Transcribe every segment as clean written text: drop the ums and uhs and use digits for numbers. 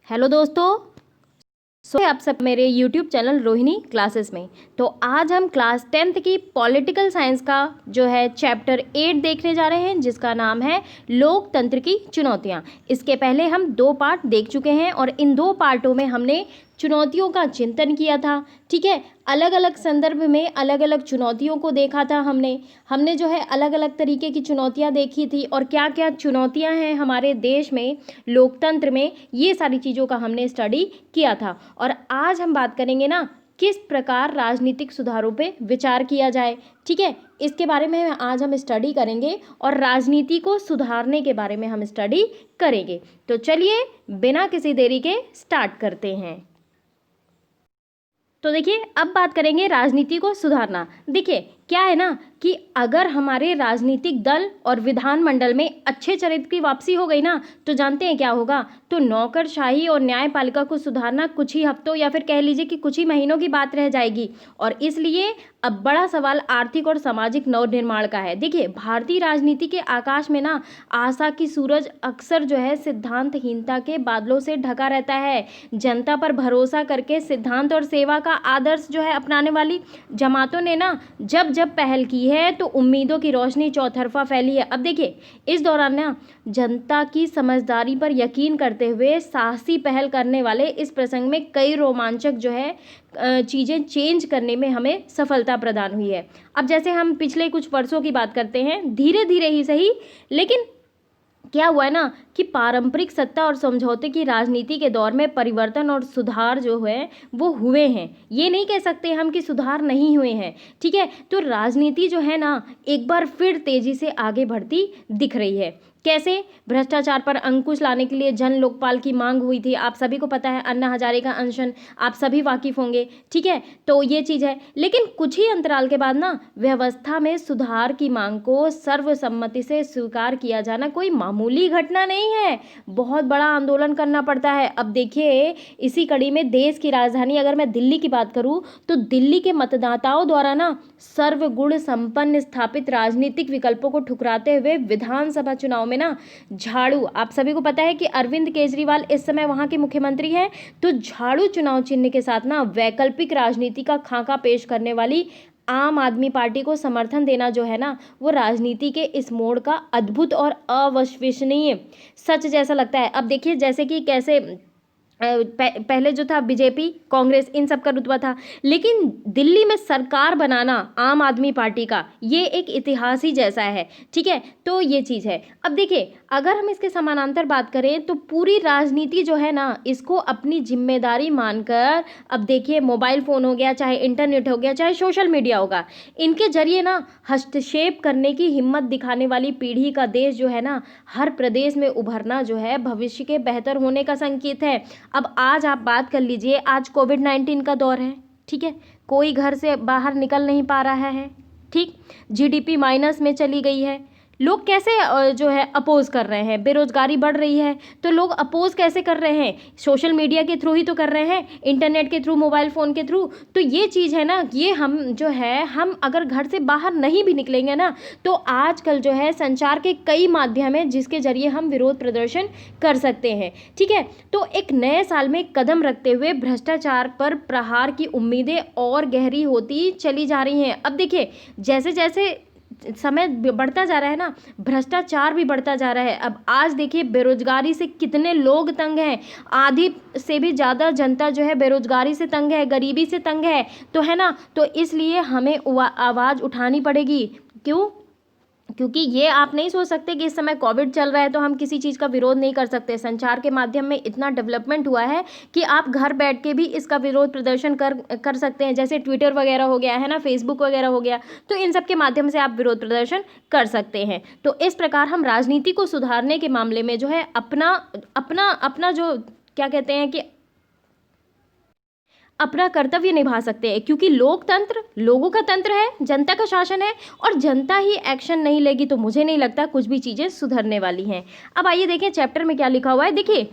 Hello दोस्तों, आप सब मेरे YouTube चैनल रोहिणी क्लासेस में। तो आज हम क्लास 10th की पॉलिटिकल साइंस का जो है चैप्टर 8 देखने जा रहे हैं, जिसका नाम है लोकतंत्र की चुनौतियां। इसके पहले हम 2 पार्ट देख चुके हैं और इन 2 पार्टों में हमने चुनौतियों का चिंतन किया था। ठीक है, अलग अलग संदर्भ में अलग अलग चुनौतियों को देखा था। हमने जो है अलग अलग तरीके की चुनौतियां देखी थी और क्या क्या चुनौतियां हैं हमारे देश में लोकतंत्र में, ये सारी चीज़ों का हमने स्टडी किया था। और आज हम बात करेंगे ना किस प्रकार राजनीतिक सुधारों पे विचार किया जाए। ठीक है, इसके बारे में आज हम स्टडी करेंगे और राजनीति को सुधारने के बारे में हम स्टडी करेंगे। तो चलिए बिना किसी देरी के स्टार्ट करते हैं। तो देखिए, अब बात करेंगे राजनीति को सुधारना। देखिए क्या है ना कि अगर हमारे राजनीतिक दल और विधानमंडल में अच्छे चरित्र की वापसी हो गई ना, तो जानते हैं क्या होगा। तो नौकरशाही और न्यायपालिका को सुधारना कुछ ही हफ्तों या फिर कह लीजिए कि कुछ ही महीनों की बात रह जाएगी। और इसलिए अब बड़ा सवाल आर्थिक और सामाजिक नवनिर्माण का है। देखिए, भारतीय राजनीति के आकाश में ना आशा की सूरज अक्सर जो है सिद्धांतहीनता के बादलों से ढका रहता है। जनता पर भरोसा करके सिद्धांत और सेवा का आदर्श जो है अपनाने वाली जमातों ने ना जब जब पहल की है तो उम्मीदों की रोशनी चौतरफा फैली है। अब देखिए, इस दौरान ना जनता की समझदारी पर यकीन करते हुए साहसी पहल करने वाले इस प्रसंग में कई रोमांचक जो है चीज़ें चेंज करने में हमें सफलता प्रदान हुई है। अब जैसे हम पिछले कुछ वर्षों की बात करते हैं, धीरे धीरे ही सही, लेकिन क्या हुआ है ना कि पारंपरिक सत्ता और समझौते की राजनीति के दौर में परिवर्तन और सुधार जो है वो हुए हैं। ये नहीं कह सकते हम कि सुधार नहीं हुए हैं। ठीक है, तो राजनीति जो है ना एक बार फिर तेजी से आगे बढ़ती दिख रही है। कैसे? भ्रष्टाचार पर अंकुश लाने के लिए जन लोकपाल की मांग हुई थी। आप सभी को पता है, अन्ना हजारे का अनशन, आप सभी वाकिफ होंगे। ठीक है, तो ये चीज़ है। लेकिन कुछ ही अंतराल के बाद ना व्यवस्था में सुधार की मांग को सर्वसम्मति से स्वीकार किया जाना कोई मामूली घटना नहीं है, बहुत बड़ा आंदोलन करना पड़ता है। अब देखिए, इसी कड़ी में देश की राजधानी अगर मैं दिल्ली की बात करूं तो दिल्ली के मतदाताओं द्वारा ना सर्वगुण संपन्न स्थापित राजनीतिक विकल्पों को ठुकराते हुए विधानसभा चुनाव में ना झाड़ू, आप सभी को पता है कि अरविंद केजरीवाल इस समय वहां के मुख्यमंत्री हैं, तो झाड़ू चुनाव चिन्ह के साथ ना वैकल्पिक राजनीति का खाका पेश करने वाली आम आदमी पार्टी को समर्थन देना जो है ना वो राजनीति के इस मोड़ का अद्भुत और अविश्वसनीय सच जैसा लगता है। अब देखिए, जैसे कि कैसे पहले जो था बीजेपी, कांग्रेस, इन सब का रुतबा था, लेकिन दिल्ली में सरकार बनाना आम आदमी पार्टी का ये एक इतिहास ही जैसा है। ठीक है, तो ये चीज़ है। अब देखिए, अगर हम इसके समानांतर बात करें तो पूरी राजनीति जो है ना इसको अपनी जिम्मेदारी मानकर, अब देखिए मोबाइल फ़ोन हो गया, चाहे इंटरनेट हो गया, चाहे सोशल मीडिया होगा, इनके जरिए ना हस्तक्षेप करने की हिम्मत दिखाने वाली पीढ़ी का देश जो है ना हर प्रदेश में उभरना जो है भविष्य के बेहतर होने का संकेत है। अब आज आप बात कर लीजिए, आज कोविड-19 का दौर है। ठीक है, कोई घर से बाहर निकल नहीं पा रहा है। ठीक, जीडीपी माइनस में चली गई है। लोग कैसे जो है अपोज कर रहे हैं? बेरोजगारी बढ़ रही है, तो लोग अपोज कैसे कर रहे हैं? सोशल मीडिया के थ्रू ही तो कर रहे हैं, इंटरनेट के थ्रू, मोबाइल फ़ोन के थ्रू। तो ये चीज़ है ना, ये हम जो है, हम अगर घर से बाहर नहीं भी निकलेंगे ना तो आजकल जो है संचार के कई माध्यम हैं जिसके जरिए हम विरोध प्रदर्शन कर सकते हैं। ठीक है, तो एक नए साल में कदम रखते हुए भ्रष्टाचार पर प्रहार की उम्मीदें और गहरी होती चली जा रही हैं। अब देखिए, जैसे जैसे समय बढ़ता जा रहा है ना, भ्रष्टाचार भी बढ़ता जा रहा है। अब आज देखिए, बेरोजगारी से कितने लोग तंग हैं, आधी से भी ज़्यादा जनता जो है बेरोजगारी से तंग है, गरीबी से तंग है, तो है ना। तो इसलिए हमें आवाज़ उठानी पड़ेगी। क्यों? क्योंकि ये आप नहीं सोच सकते कि इस समय कोविड चल रहा है तो हम किसी चीज़ का विरोध नहीं कर सकते। संचार के माध्यम में इतना डेवलपमेंट हुआ है कि आप घर बैठ के भी इसका विरोध प्रदर्शन कर सकते हैं। जैसे ट्विटर वगैरह हो गया है ना, फेसबुक वगैरह हो गया, तो इन सब के माध्यम से आप विरोध प्रदर्शन कर सकते हैं। तो इस प्रकार हम राजनीति को सुधारने के मामले में जो है अपना अपना अपना जो क्या कहते हैं कि अपना कर्तव्य निभा सकते हैं, क्योंकि लोकतंत्र लोगों का तंत्र है, जनता का शासन है, और जनता ही एक्शन नहीं लेगी तो मुझे नहीं लगता कुछ भी चीज़ें सुधरने वाली हैं। अब आइए देखें चैप्टर में क्या लिखा हुआ है। देखिए,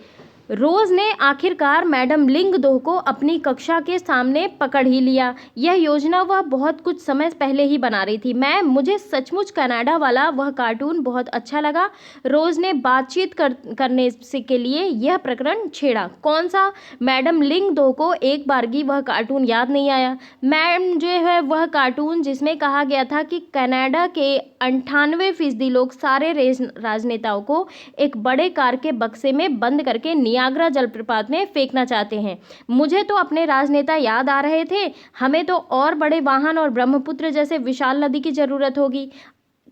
रोज ने आखिरकार मैडम लिंग दो को अपनी कक्षा के सामने पकड़ ही लिया। यह योजना वह बहुत कुछ समय पहले ही बना रही थी। मुझे सचमुच कनाडा वाला वह कार्टून बहुत अच्छा लगा। रोज ने बातचीत करने से के लिए यह प्रकरण छेड़ा। कौन सा? मैडम लिंग दो को एक बारगी वह कार्टून याद नहीं आया। मैम जो है वह कार्टून जिसमें कहा गया था कि कनाडा के 98% लोग सारे राजनेताओं को एक बड़े कार के बक्से में बंद करके नियाग्रा जलप्रपात में फेंकना चाहते हैं। मुझे तो अपने राजनेता याद आ रहे थे। हमें तो और बड़े वाहन और ब्रह्मपुत्र जैसे विशाल नदी की जरूरत होगी।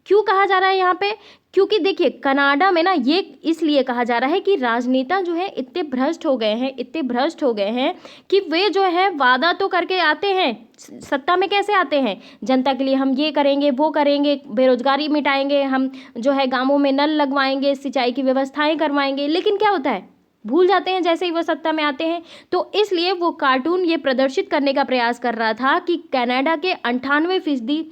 क्यों कहा जा रहा है यहाँ पे? क्योंकि देखिए कनाडा में ना ये इसलिए कहा जा रहा है कि राजनेता जो है इतने भ्रष्ट हो गए हैं कि वे जो है वादा तो करके आते हैं, सत्ता में कैसे आते हैं? जनता के लिए हम ये करेंगे, वो करेंगे, बेरोजगारी मिटाएंगे, हम जो है गांवों में नल लगवाएंगे, सिंचाई की व्यवस्थाएं करवाएंगे, लेकिन क्या होता है? भूल जाते हैं जैसे ही वो सत्ता में आते हैं। तो इसलिए वो कार्टून ये प्रदर्शित करने का प्रयास कर रहा था कि कनाडा के 98%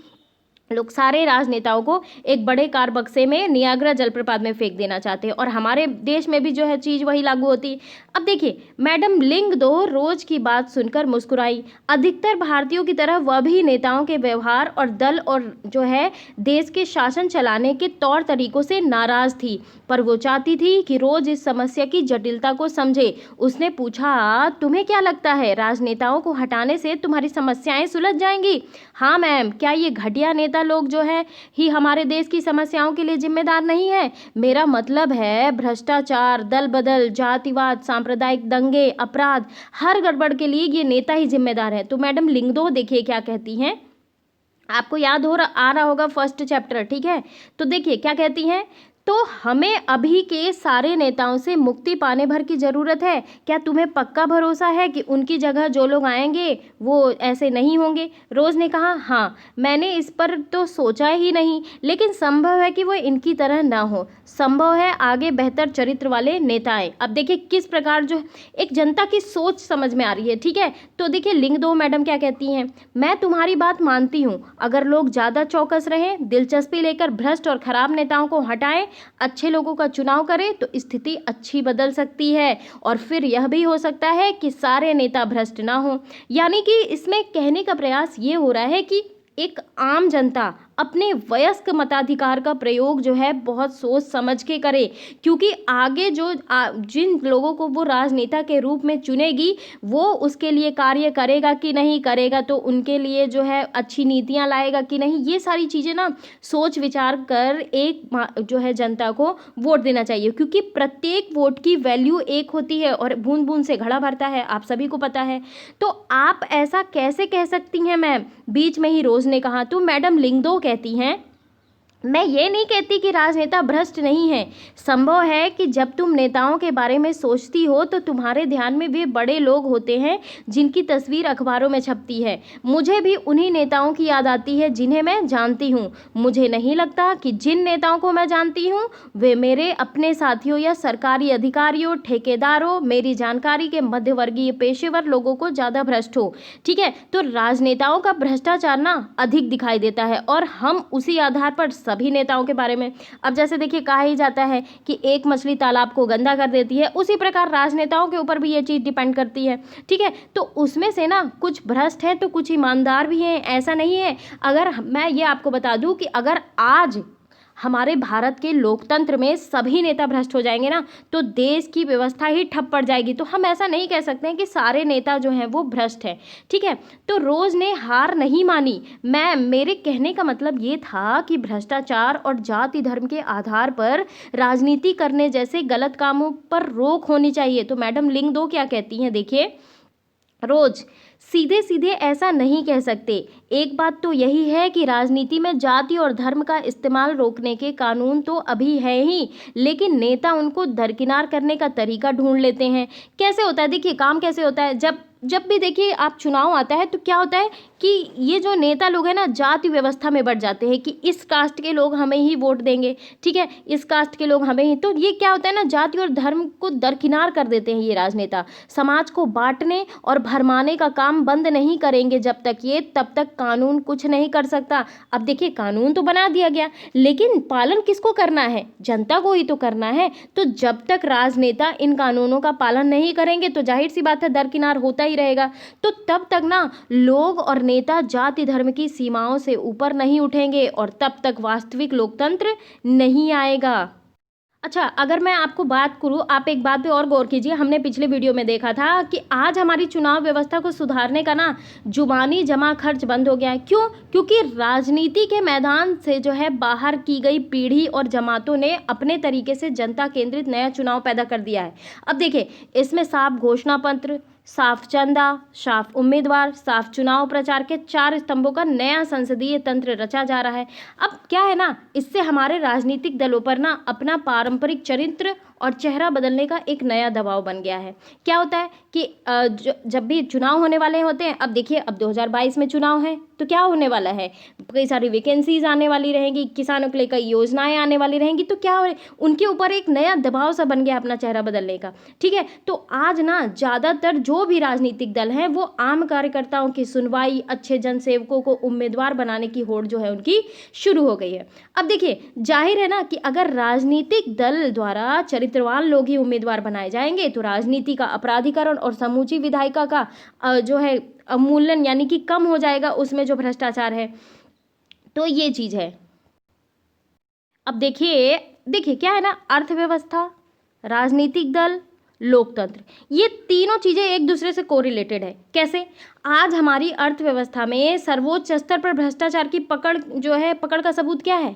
लोग सारे राजनेताओं को एक बड़े कार बक्से में नियाग्रा जलप्रपात में फेंक देना चाहते हैं, और हमारे देश में भी जो है चीज़ वही लागू होती। अब देखिए मैडम लिंग दो रोज की बात सुनकर मुस्कुराई। अधिकतर भारतीयों की तरह वह भी नेताओं के व्यवहार और दल और जो है देश के शासन चलाने के तौर तरीकों से नाराज थी, पर वो चाहती थी कि रोज इस समस्या की जटिलता को समझे। उसने पूछा, तुम्हें क्या लगता है राजनेताओं को हटाने से तुम्हारी समस्याएं सुलझ जाएंगी? हाँ मैम, क्या ये घटिया नेता लोग जो है ही हमारे देश की समस्याओं के लिए जिम्मेदार नहीं है? मेरा मतलब है भ्रष्टाचार, दल बदल, जातिवाद, सांप्रदायिक दंगे, अपराध, हर गड़बड़ के लिए ये नेता ही जिम्मेदार है। तो मैडम लिंगदो देखिए क्या कहती हैं, आपको याद आ रहा होगा फर्स्ट चैप्टर, ठीक है? तो देखिए क्या कहती हैं, तो हमें अभी के सारे नेताओं से मुक्ति पाने भर की ज़रूरत है। क्या तुम्हें पक्का भरोसा है कि उनकी जगह जो लोग आएंगे वो ऐसे नहीं होंगे? रोज़ ने कहा, हाँ मैंने इस पर तो सोचा ही नहीं, लेकिन संभव है कि वो इनकी तरह ना हो। संभव है आगे बेहतर चरित्र वाले नेता आए। अब देखिए किस प्रकार जो एक जनता की सोच समझ में आ रही है, ठीक है? तो देखिए लिंग दो मैडम क्या कहती हैं, मैं तुम्हारी बात मानती हूँ। अगर लोग ज़्यादा चौकस रहें, दिलचस्पी लेकर भ्रष्ट और खराब नेताओं को हटाएं, अच्छे लोगों का चुनाव करें, तो स्थिति अच्छी बदल सकती है। और फिर यह भी हो सकता है कि सारे नेता भ्रष्ट ना हो। यानी कि इसमें कहने का प्रयास ये हो रहा है कि एक आम जनता अपने वयस्क मताधिकार का प्रयोग जो है बहुत सोच समझ के करे, क्योंकि आगे जो जिन लोगों को वो राजनेता के रूप में चुनेगी वो उसके लिए कार्य करेगा कि नहीं करेगा, तो उनके लिए जो है अच्छी नीतियां लाएगा कि नहीं, ये सारी चीज़ें ना सोच विचार कर एक जो है जनता को वोट देना चाहिए, क्योंकि प्रत्येक वोट की वैल्यू एक होती है और बूंद बूंद से घड़ा भरता है, आप सभी को पता है। तो आप ऐसा कैसे कह सकती हैं मैम? बीच में ही रोज ने कहा। तो मैडम लिंगदो कहती हैं, मैं ये नहीं कहती कि राजनेता भ्रष्ट नहीं है। संभव है कि जब तुम नेताओं के बारे में सोचती हो तो तुम्हारे ध्यान में वे बड़े लोग होते हैं जिनकी तस्वीर अखबारों में छपती है। मुझे भी उन्हीं नेताओं की याद आती है जिन्हें मैं जानती हूँ। मुझे नहीं लगता कि जिन नेताओं को मैं जानती हूँ वे मेरे अपने साथियों या सरकारी अधिकारियों, ठेकेदारों, मेरी जानकारी के मध्यवर्गीय पेशेवर लोगों को ज़्यादा भ्रष्ट हो। ठीक है, तो राजनेताओं का भ्रष्टाचार ना अधिक दिखाई देता है, और हम उसी आधार पर सभी नेताओं के बारे में, अब जैसे देखिए कहा ही जाता है कि एक मछली तालाब को गंदा कर देती है, उसी प्रकार राजनेताओं के ऊपर भी ये चीज़ डिपेंड करती है। ठीक है, तो उसमें से ना कुछ भ्रष्ट हैं तो कुछ ईमानदार भी हैं, ऐसा नहीं है। अगर मैं ये आपको बता दूं कि अगर आज हमारे भारत के लोकतंत्र में सभी नेता भ्रष्ट हो जाएंगे ना, तो देश की व्यवस्था ही ठप पड़ जाएगी। तो हम ऐसा नहीं कह सकते हैं कि सारे नेता जो हैं वो भ्रष्ट हैं। ठीक है, तो रोज ने हार नहीं मानी। मेरे कहने का मतलब ये था कि भ्रष्टाचार और जाति धर्म के आधार पर राजनीति करने जैसे गलत कामों पर रोक होनी चाहिए। तो मैडम लिंगदो क्या कहती हैं, देखिए, रोज सीधे सीधे ऐसा नहीं कह सकते। एक बात तो यही है कि राजनीति में जाति और धर्म का इस्तेमाल रोकने के कानून तो अभी है ही, लेकिन नेता उनको दरकिनार करने का तरीका ढूंढ लेते हैं। कैसे होता है, देखिए काम कैसे होता है, जब जब भी देखिए आप चुनाव आता है तो क्या होता है कि ये जो नेता लोग हैं ना जाति व्यवस्था में बढ़ जाते हैं कि इस कास्ट के लोग हमें ही वोट देंगे, ठीक है, इस कास्ट के लोग हमें ही, तो ये क्या होता है ना जाति और धर्म को दरकिनार कर देते हैं ये राजनेता। समाज को बांटने और भरमाने का काम बंद नहीं करेंगे जब तक ये, तब तक कानून कुछ नहीं कर सकता। अब देखिए कानून तो बना दिया गया, लेकिन पालन किसको करना है? जनता को ही तो करना है। तो जब तक राजनेता इन कानूनों का पालन नहीं करेंगे तो जाहिर सी बात है दरकिनार होता ही रहेगा। तो तब तक ना लोग और नेता जाति धर्म की सीमाओं से ऊपर नहीं उठेंगे और तब तक वास्तविक लोकतंत्र नहीं आएगा। अच्छा, अगर मैं आपको बात करूँ, आप एक बात पे और गौर कीजिए, हमने पिछले वीडियो में देखा था कि आज हमारी चुनाव व्यवस्था को सुधारने का ना जुबानी जमा खर्च बंद हो गया है। क्यों? क्योंकि राजनीति के मैदान से जो है बाहर की गई पीढ़ी और जमातों ने अपने तरीके से जनता केंद्रित नया चुनाव पैदा कर दिया है। अब देखिए इसमें साफ घोषणा पत्र, साफ चंदा, साफ उम्मीदवार, साफ चुनाव प्रचार के 4 स्तंभों का नया संसदीय तंत्र रचा जा रहा है। अब क्या है ना, इससे हमारे राजनीतिक दलों पर ना अपना पारंपरिक चरित्र और चेहरा बदलने का एक नया दबाव बन गया है। क्या होता है कि जब भी चुनाव होने वाले होते हैं, अब देखिए अब 2022 में चुनाव है तो क्या होने वाला है, कई सारी वैकेंसीज आने वाली रहेंगी, किसानों के लिए कई योजनाएं आने वाली रहेंगी, तो क्या हो उनके ऊपर एक नया दबाव सा बन गया अपना चेहरा बदलने का। ठीक है, तो आज ना ज़्यादातर जो भी राजनीतिक दल हैं वो आम कार्यकर्ताओं की सुनवाई, अच्छे जनसेवकों को उम्मीदवार बनाने की होड़ जो है उनकी शुरू हो गई है। अब देखिए जाहिर है ना कि अगर राजनीतिक दल द्वारा चरित्रवान लोग ही उम्मीदवार बनाए जाएंगे तो राजनीति का अपराधीकरण और समूची विधायिका का जो है अवमूल्यन यानी कि कम हो जाएगा, उसमें जो भ्रष्टाचार है। तो ये चीज़ है। अब देखिए देखिए क्या है ना, अर्थव्यवस्था, राजनीतिक दल, लोकतंत्र, ये तीनों चीज़ें एक दूसरे से कोरिलेटेड है। कैसे? आज हमारी अर्थव्यवस्था में सर्वोच्च स्तर पर भ्रष्टाचार की पकड़ जो है, पकड़ का सबूत क्या है?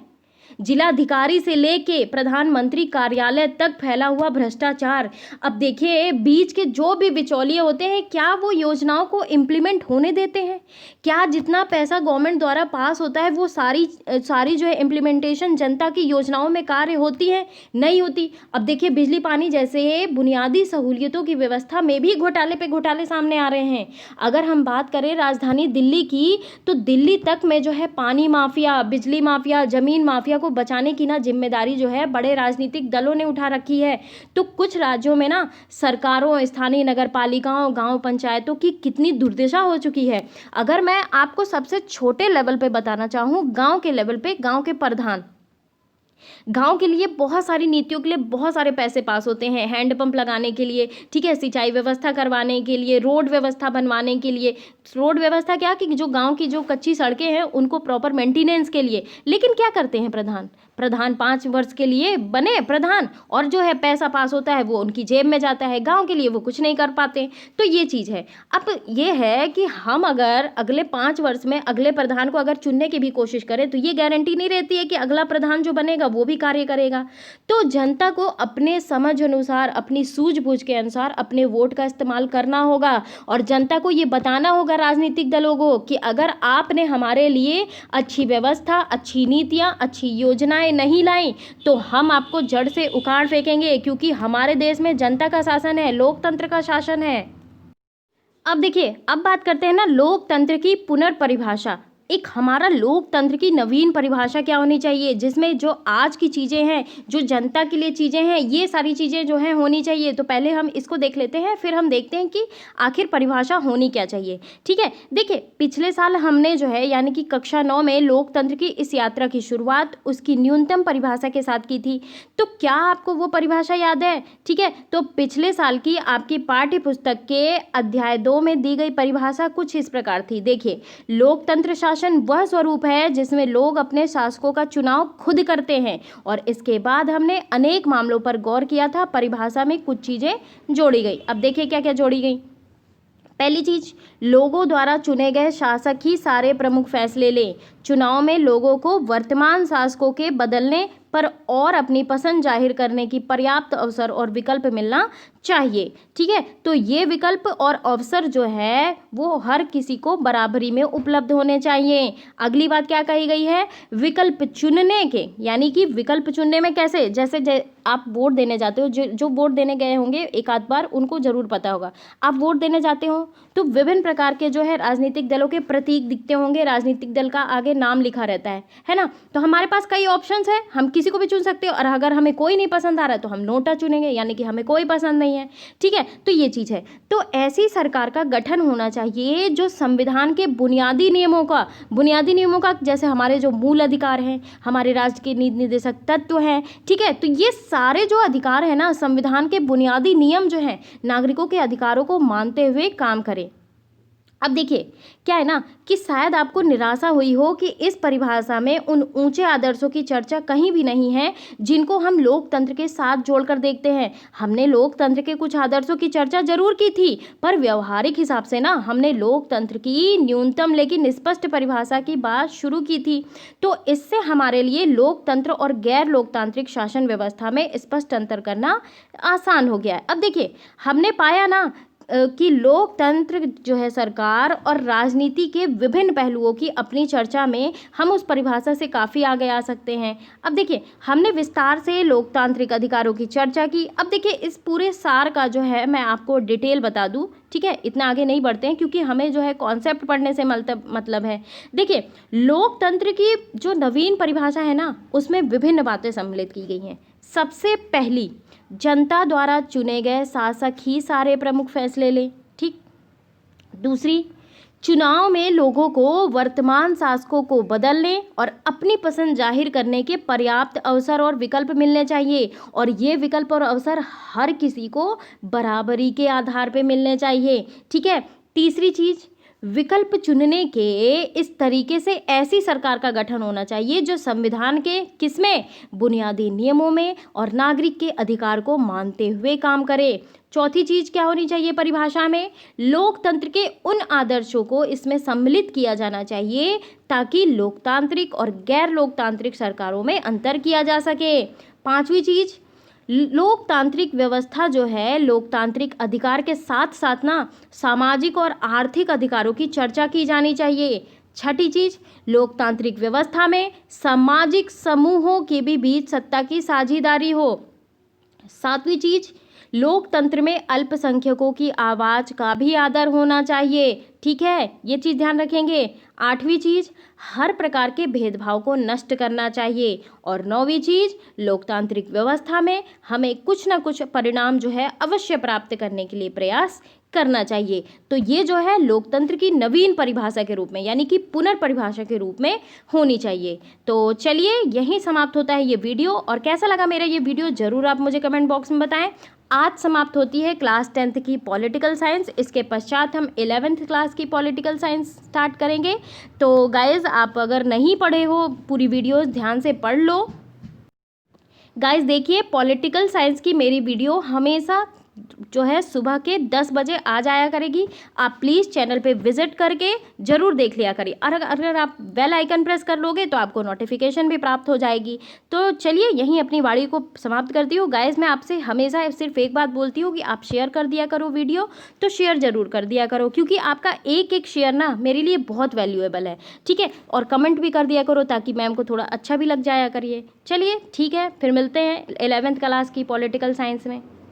जिलाधिकारी से लेके प्रधानमंत्री कार्यालय तक फैला हुआ भ्रष्टाचार। अब देखिए बीच के जो भी बिचौलिए होते हैं, क्या वो योजनाओं को इम्प्लीमेंट होने देते हैं? क्या जितना पैसा गवर्नमेंट द्वारा पास होता है वो सारी जो है इम्प्लीमेंटेशन जनता की योजनाओं में कार्य होती है? नहीं होती। अब देखिए बिजली पानी जैसे बुनियादी सहूलियतों की व्यवस्था में भी घोटाले पे घोटाले सामने आ रहे हैं। अगर हम बात करें राजधानी दिल्ली की, तो दिल्ली तक में जो है पानी माफिया, बिजली माफिया, जमीन माफिया को बचाने की ना जिम्मेदारी जो है बड़े राजनीतिक दलों ने उठा रखी है। तो कुछ राज्यों में ना सरकारों, स्थानीय नगर पालिकाओं, गांव पंचायतों की कितनी दुर्दशा हो चुकी है। अगर मैं आपको सबसे छोटे लेवल पे बताना चाहूँ, गांव के लेवल पे, गांव के प्रधान, गांव के लिए बहुत सारी नीतियों के लिए बहुत सारे पैसे पास होते हैं, हैंडपंप लगाने के लिए, ठीक है, सिंचाई व्यवस्था करवाने के लिए, रोड व्यवस्था बनवाने के लिए। रोड व्यवस्था क्या कि जो गांव की जो कच्ची सड़कें हैं उनको प्रॉपर मेंटेनेंस के लिए। लेकिन क्या करते हैं प्रधान 5 वर्ष के लिए बने प्रधान, और जो है पैसा पास होता है वो उनकी जेब में जाता है, गांव के लिए वो कुछ नहीं कर पाते। तो ये चीज़ है। अब ये है कि हम अगर अगले 5 वर्ष में अगले प्रधान को अगर चुनने की भी कोशिश करें तो ये गारंटी नहीं रहती है कि अगला प्रधान जो बनेगा वो भी कार्य करेगा। तो जनता को अपने समझ अनुसार, अपनी सूझबूझ के अनुसार अपने वोट का इस्तेमाल करना होगा और जनता को ये बताना होगा राजनीतिक दलों को कि अगर आपने हमारे लिए अच्छी व्यवस्था, अच्छी नीतियाँ, अच्छी योजनाएं नहीं लाई तो हम आपको जड़ से उखाड़ फेंकेंगे, क्योंकि हमारे देश में जनता का शासन है, लोकतंत्र का शासन है। अब देखिए, अब बात करते हैं ना लोकतंत्र की पुनर्परिभाषा। एक हमारा लोकतंत्र की नवीन परिभाषा क्या होनी चाहिए, जिसमें जो आज की चीज़ें हैं, जो जनता के लिए चीज़ें हैं, ये सारी चीज़ें जो हैं होनी चाहिए। तो पहले हम इसको देख लेते हैं, फिर हम देखते हैं कि आखिर परिभाषा होनी क्या चाहिए। ठीक है, देखिए पिछले साल हमने जो है यानी कि कक्षा 9 में लोकतंत्र की इस यात्रा की शुरुआत उसकी न्यूनतम परिभाषा के साथ की थी। तो क्या आपको वो परिभाषा याद है? ठीक है, तो पिछले साल की आपकी पाठ्य पुस्तक के अध्याय 2 में दी गई परिभाषा कुछ इस प्रकार थी। देखिए, लोकतंत्र शासन वह स्वरूप है जिसमें लोग अपने शासकों का चुनाव खुद करते हैं। और इसके बाद हमने अनेक मामलों पर गौर किया था, परिभाषा में कुछ चीजें जोड़ी गई। अब देखिए क्या क्या जोड़ी गई। पहली चीज, लोगों द्वारा चुने गए शासक ही सारे प्रमुख फैसले लें। चुनाव में लोगों को वर्तमान शासकों के बदलने पर और अपनी पसंद जाहिर करने की पर्याप्त अवसर और विकल्प मिलना चाहिए। ठीक है, तो ये विकल्प और अवसर जो है वो हर किसी को बराबरी में उपलब्ध होने चाहिए। अगली बात क्या कही गई है, विकल्प चुनने के, यानी कि विकल्प चुनने में कैसे, जैसे आप वोट देने जाते हो, जो वोट देने गए होंगे एक आध बार उनको जरूर पता होगा, आप वोट देने जाते हो तो विभिन्न प्रकार के जो है राजनीतिक दलों के प्रतीक दिखते होंगे, राजनीतिक दल का आगे नाम लिखा रहता है ना। तो हमारे पास कई ऑप्शंस है, हम किसी को भी चुन सकते हो, और अगर हमें कोई नहीं पसंद आ रहा है तो हम नोटा चुनेंगे, यानी कि हमें कोई पसंद नहीं है। ठीक है, तो ये चीज़ है। तो ऐसी सरकार का गठन होना चाहिए जो संविधान के बुनियादी नियमों का, जैसे हमारे जो मूल अधिकार हैं, हमारे राज्य के नीति निर्देशक तत्व हैं, ठीक है, तो ये सारे जो अधिकार है ना, संविधान के बुनियादी नियम जो हैं, नागरिकों के अधिकारों को मानते हुए काम करें। अब देखिए क्या है ना कि शायद आपको निराशा हुई हो कि इस परिभाषा में उन ऊंचे आदर्शों की चर्चा कहीं भी नहीं है जिनको हम लोकतंत्र के साथ जोड़कर देखते हैं। हमने लोकतंत्र के कुछ आदर्शों की चर्चा जरूर की थी, पर व्यवहारिक हिसाब से ना हमने लोकतंत्र की न्यूनतम लेकिन स्पष्ट परिभाषा की बात शुरू की थी। तो इससे हमारे लिए लोकतंत्र और गैर लोकतांत्रिक शासन व्यवस्था में स्पष्ट अंतर करना आसान हो गया है। अब देखिए हमने पाया ना कि लोकतंत्र जो है सरकार और राजनीति के विभिन्न पहलुओं की अपनी चर्चा में हम उस परिभाषा से काफ़ी आगे आ सकते हैं। अब देखिए हमने विस्तार से लोकतांत्रिक अधिकारों की चर्चा की। अब देखिए इस पूरे सार का जो है मैं आपको डिटेल बता दूं, ठीक है, इतना आगे नहीं बढ़ते हैं क्योंकि हमें जो है कॉन्सेप्ट पढ़ने से मतलब है। देखिए लोकतंत्र की जो नवीन परिभाषा है ना, उसमें विभिन्न बातें सम्मिलित की गई हैं। सबसे पहली, जनता द्वारा चुने गए शासक ही सारे प्रमुख फैसले ले। ठीक। दूसरी, चुनाव में लोगों को वर्तमान शासकों को बदलने और अपनी पसंद जाहिर करने के पर्याप्त अवसर और विकल्प मिलने चाहिए, और ये विकल्प और अवसर हर किसी को बराबरी के आधार पर मिलने चाहिए। ठीक है। तीसरी चीज, विकल्प चुनने के इस तरीके से ऐसी सरकार का गठन होना चाहिए जो संविधान के किसमें, बुनियादी नियमों में और नागरिक के अधिकार को मानते हुए काम करे। चौथी चीज क्या होनी चाहिए परिभाषा में, लोकतंत्र के उन आदर्शों को इसमें सम्मिलित किया जाना चाहिए ताकि लोकतांत्रिक और गैर लोकतांत्रिक सरकारों में अंतर किया जा सके। पांचवी चीज, लोकतांत्रिक व्यवस्था जो है लोकतांत्रिक अधिकार के साथ साथ ना सामाजिक और आर्थिक अधिकारों की चर्चा की जानी चाहिए। छठी चीज, लोकतांत्रिक व्यवस्था में सामाजिक समूहों के भी बीच सत्ता की साझेदारी हो। सातवीं चीज, लोकतंत्र में अल्पसंख्यकों की आवाज का भी आदर होना चाहिए। ठीक है, ये चीज ध्यान रखेंगे। आठवीं चीज, हर प्रकार के भेदभाव को नष्ट करना चाहिए। और नौवीं चीज, लोकतांत्रिक व्यवस्था में हमें कुछ ना कुछ परिणाम जो है अवश्य प्राप्त करने के लिए प्रयास करना चाहिए। तो ये जो है लोकतंत्र की नवीन परिभाषा के रूप में, यानी कि पुनर्परिभाषा के रूप में होनी चाहिए। तो चलिए यहीं समाप्त होता है ये वीडियो, और कैसा लगा मेरा ये वीडियो ज़रूर आप मुझे कमेंट बॉक्स में बताएं। आज समाप्त होती है क्लास 10th की पॉलिटिकल साइंस, इसके पश्चात हम 11th क्लास की पॉलिटिकल साइंस स्टार्ट करेंगे। तो गाइज़ आप अगर नहीं पढ़े हो पूरी वीडियोस ध्यान से पढ़ लो। गाइज़ देखिए पॉलिटिकल साइंस की मेरी वीडियो हमेशा जो है सुबह के 10 बजे आ जाया करेगी। आप प्लीज़ चैनल पे विजिट करके ज़रूर देख लिया करिए, और अगर आप बेल आइकन प्रेस कर लोगे तो आपको नोटिफिकेशन भी प्राप्त हो जाएगी। तो चलिए यहीं अपनी वाणी को समाप्त करती हूँ। गाइज़ मैं आपसे हमेशा सिर्फ एक बात बोलती हूँ कि आप शेयर कर दिया करो वीडियो, तो शेयर ज़रूर कर दिया करो क्योंकि आपका एक एक शेयर ना मेरे लिए बहुत वैल्यूएबल है। ठीक है, और कमेंट भी कर दिया करो ताकि मैम को थोड़ा अच्छा भी लग जाया करिए। चलिए ठीक है, फिर मिलते हैं 11th क्लास की पॉलिटिकल साइंस में।